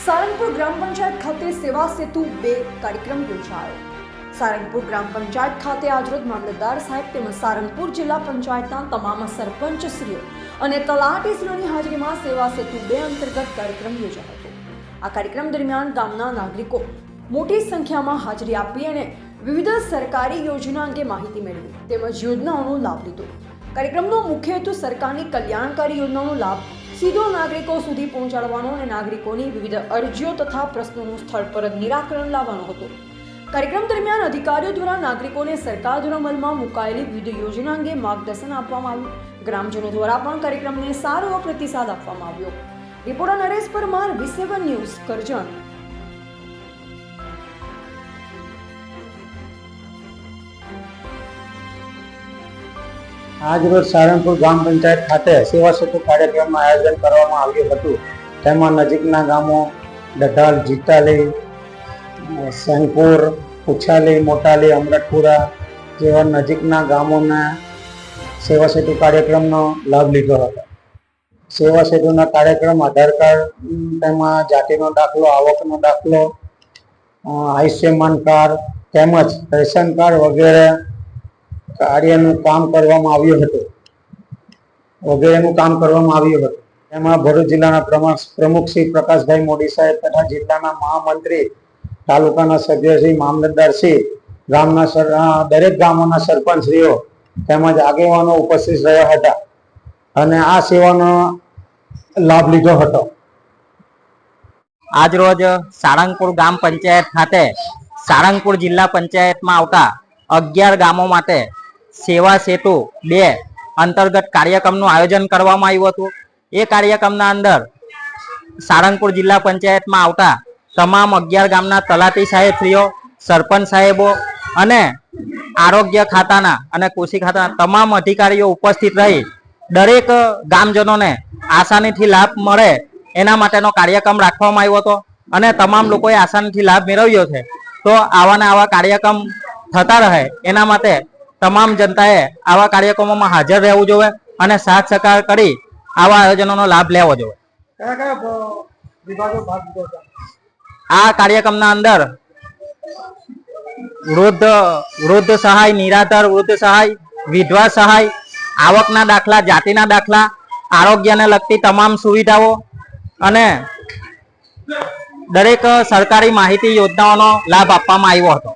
સારંગપુર ગ્રામ પંચાયત ખાતે સેવા સેતુ 2 કાર્યક્રમ યોજાયો। સારંગપુર ગ્રામ પંચાયત ખાતે આજરોજ મામલતદાર સાહેબ તેમજ સારંગપુર જિલ્લા પંચાયતના તમામ સરપંચશ્રીઓ અને તલાટીશ્રીઓની હાજરીમાં સેવા સેતુ 2 અંતર્ગત કાર્યક્રમ યોજાયો હતો। આ કાર્યક્રમ દરમિયાન ગામના નાગરિકો મોટી સંખ્યામાં હાજરી આપી અને વિવિધ સરકારી યોજના અંગે માહિતી મેળવી તેમજ યોજનાઓનો લાભ લીધો। કાર્યક્રમનો મુખ્ય હેતુ સરકારની કલ્યાણકારી યોજનાઓનો લાભ સીધો નાગરિકો સુધી પહોંચાડવાનો અને નાગરિકોની વિવિધ અરજીઓ તથા પ્રશ્નોનું સ્થળ પર જ નિરાકરણ લાવવાનો હતો। કાર્યક્રમ દરમિયાન અધિકારીઓ દ્વારા નાગરિકોને સરકાર દ્વારા અમલમાં મુકાયેલી વિવિધ યોજના અંગે માર્ગદર્શન આપવામાં આવ્યું। ગ્રામજનો દ્વારા પણ કાર્યક્રમને સારો પ્રતિસાદ આપવામાં આવ્યો। Reporter Naresh Parmar, V7 news, Karjan. આજરોજ સારંગપુર ગ્રામ પંચાયત ખાતે સેવા સેતુ કાર્યક્રમનું આયોજન કરવામાં આવ્યું હતું। તેમાં નજીકના ગામો ડઢાલ, જીતાલી, સેંગપુર, ઉછાલી, મોટાલી, અમરતપુરા જેવા નજીકના ગામોના સેવા સેતુ કાર્યક્રમનો લાભ લીધો હતો। સેવા સેતુના કાર્યક્રમ આધાર કાર્ડ, તેમાં જાતિનો દાખલો, આવકનો દાખલો, આયુષ્યમાન કાર્ડ તેમજ રેશન કાર્ડ વગેરે કાર્યનું કામ કરવામાં આવ્યું હતું એમાં ભરૂચ જિલ્લાના પ્રમુખ શ્રી પ્રકાશભાઈ મોદી સાહેબ તથા જિલ્લાના મહામંત્રી, તાલુકાના સભ્ય શ્રી, મામલતદાર શ્રી, ગામના દરેક ગામોના સરપંચશ્રીઓ તેમજ આગેવાનો ઉપસ્થિત રહ્યા હતા અને આ સેવાનો લાભ લીધો હતો। આજરોજ સારંગપુર ગ્રામ પંચાયત ખાતે સારંગપુર જિલ્લા પંચાયતમાં આવતા 11 ગામો માટે સેવા સેતુ 2 અંતર્ગત કાર્યક્રમનું આયોજન કરવામાં આવ્યું હતું। એ કાર્યક્રમના અંદર સારંગપુર જિલ્લા પંચાયતમાં આવતા તમામ 11 ગામના તલાટી સાહેબશ્રીઓ, સરપંચ સાહેબો અને આરોગ્ય ખાતાના અને કૃષિ ખાતાના તમામ અધિકારીઓ ઉપસ્થિત રહી દરેક ગામજનોને આસાનીથી લાભ મળે એના માટેનો કાર્યક્રમ રાખવામાં આવ્યો હતો અને તમામ લોકોએ આસાનીથી લાભ મેળવ્યો છે। તો આવા કાર્યક્રમ થતા રહે એના માટે તમામ જનતાએ આવા કાર્યક્રમોમાં હાજર રહેવું જોઈએ અને સાથ સહકાર કરી આવા આયોજનોનો લાભ લેવો જોઈએ। આ કાર્યક્રમના અંદર વૃદ્ધ સહાય, નિરાધાર વૃદ્ધ સહાય, વિધવા સહાય, આવકના દાખલા, જાતિના દાખલા, આરોગ્યને લગતી તમામ સુવિધાઓ અને દરેક સરકારી માહિતી યોજનાઓનો લાભ આપવામાં આવ્યો હતો।